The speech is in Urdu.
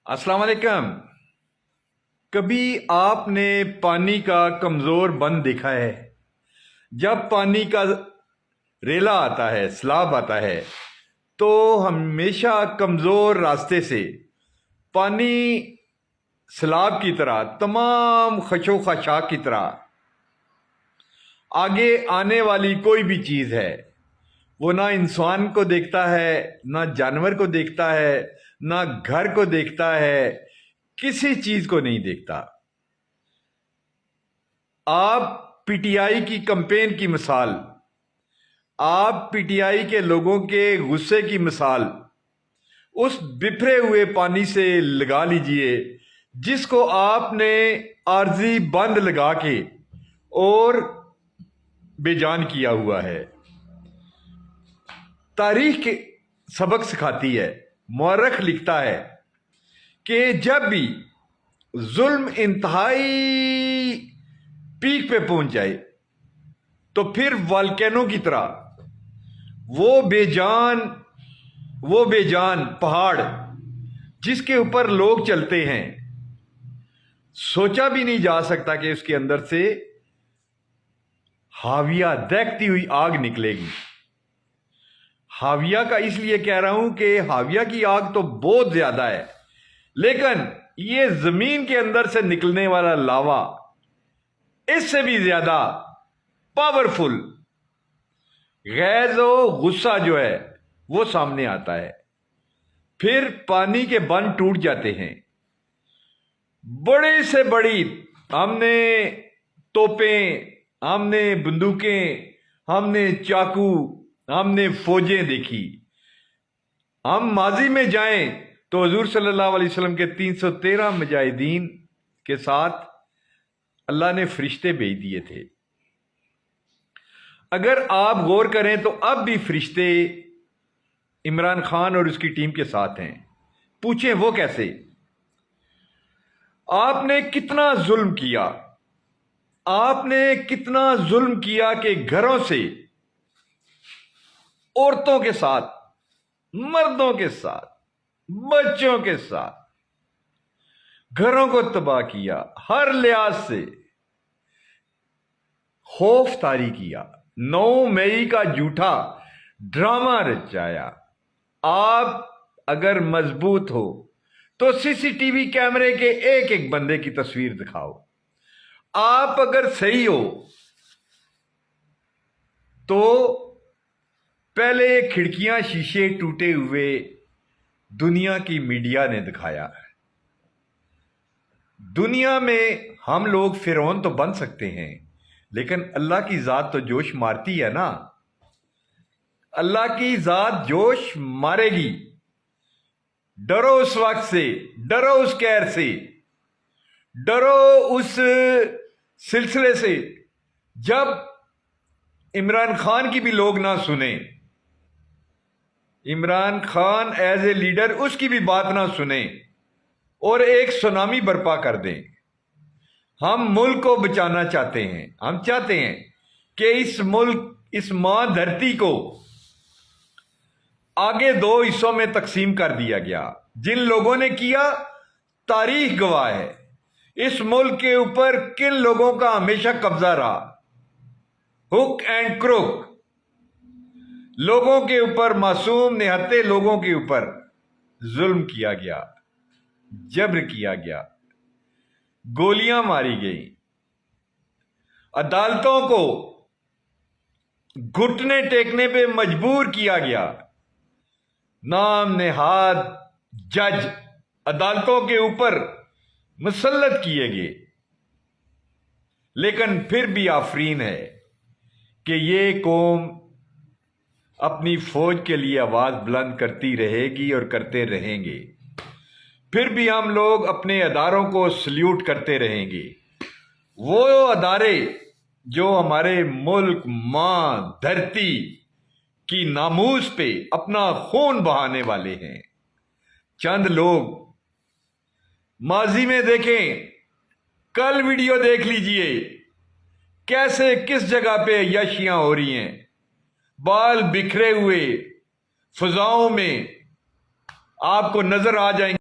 السلام علیکم۔ کبھی آپ نے پانی کا کمزور بند دیکھا ہے؟ جب پانی کا ریلا آتا ہے، سیلاب آتا ہے، تو ہمیشہ کمزور راستے سے پانی سیلاب کی طرح، تمام خشو خاشاک کی طرح آگے آنے والی کوئی بھی چیز ہے، وہ نہ انسان کو دیکھتا ہے، نہ جانور کو دیکھتا ہے، نہ گھر کو دیکھتا ہے، کسی چیز کو نہیں دیکھتا۔ آپ پی ٹی آئی کی کمپین کی مثال، آپ پی ٹی آئی کے لوگوں کے غصے کی مثال اس بفرے ہوئے پانی سے لگا لیجئے جس کو آپ نے عارضی بند لگا کے اور بے جان کیا ہوا ہے۔ تاریخ کے سبق سکھاتی ہے، مورخ لکھتا ہے کہ جب بھی ظلم انتہائی پیک پہ پہنچ جائے تو پھر والکینو کی طرح وہ بے جان پہاڑ جس کے اوپر لوگ چلتے ہیں، سوچا بھی نہیں جا سکتا کہ اس کے اندر سے حاویہ دیکھتی ہوئی آگ نکلے گی۔ حاویہ کا اس لیے کہہ رہا ہوں کہ حاویہ کی آگ تو بہت زیادہ ہے، لیکن یہ زمین کے اندر سے نکلنے والا لاوا اس سے بھی زیادہ پاورفل، غیظ و غصہ جو ہے وہ سامنے آتا ہے۔ پھر پانی کے بند ٹوٹ جاتے ہیں، بڑی سے بڑی ہم نے توپیں، ہم نے بندوقیں، ہم نے چاقو، ہم نے فوجیں دیکھی۔ ہم ماضی میں جائیں تو حضور صلی اللہ علیہ وسلم کے 313 مجاہدین کے ساتھ اللہ نے فرشتے بھیج دیے تھے۔ اگر آپ غور کریں تو اب بھی فرشتے عمران خان اور اس کی ٹیم کے ساتھ ہیں۔ پوچھیں وہ کیسے؟ آپ نے کتنا ظلم کیا، آپ نے کتنا ظلم کیا کہ گھروں سے، عورتوں کے ساتھ، مردوں کے ساتھ، بچوں کے ساتھ گھروں کو تباہ کیا، ہر لحاظ سے خوف طاری کیا، 9 مئی کا جھوٹا ڈرامہ رچایا۔ آپ اگر مضبوط ہو تو سی سی ٹی وی کیمرے کے ایک ایک بندے کی تصویر دکھاؤ۔ آپ اگر صحیح ہو تو پہلے کھڑکیاں شیشے ٹوٹے ہوئے دنیا کی میڈیا نے دکھایا۔ دنیا میں ہم لوگ فرعون تو بن سکتے ہیں، لیکن اللہ کی ذات تو جوش مارتی ہے نا۔ اللہ کی ذات جوش مارے گی۔ ڈرو اس وقت سے، ڈرو اس قہر سے، ڈرو اس سلسلے سے جب عمران خان کی بھی لوگ نہ سنیں، Imran Khan as a leader اس کی بھی بات نہ سنیں اور ایک سونامی برپا کر دیں۔ ہم ملک کو بچانا چاہتے ہیں، ہم چاہتے ہیں کہ اس ملک، اس ماں دھرتی کو آگے 2 حصوں میں تقسیم کر دیا گیا۔ جن لوگوں نے کیا، تاریخ گواہ ہے اس ملک کے اوپر کن لوگوں کا ہمیشہ قبضہ رہا۔ ہک اینڈ کروک لوگوں کے اوپر، معصوم نہتے لوگوں کے اوپر ظلم کیا گیا، جبر کیا گیا، گولیاں ماری گئیں، عدالتوں کو گھٹنے ٹیکنے پہ مجبور کیا گیا، نام نہاد جج عدالتوں کے اوپر مسلط کیے گئے۔ لیکن پھر بھی آفرین ہے کہ یہ قوم اپنی فوج کے لیے آواز بلند کرتی رہے گی اور کرتے رہیں گے۔ پھر بھی ہم لوگ اپنے اداروں کو سلیوٹ کرتے رہیں گے۔ وہ ادارے جو ہمارے ملک، ماں دھرتی کی ناموس پہ اپنا خون بہانے والے ہیں۔ چند لوگ ماضی میں دیکھیں، کل ویڈیو دیکھ لیجئے کیسے کس جگہ پہ عیاشیاں ہو رہی ہیں، بال بکھرے ہوئے فضاؤں میں آپ کو نظر آ جائیں گے۔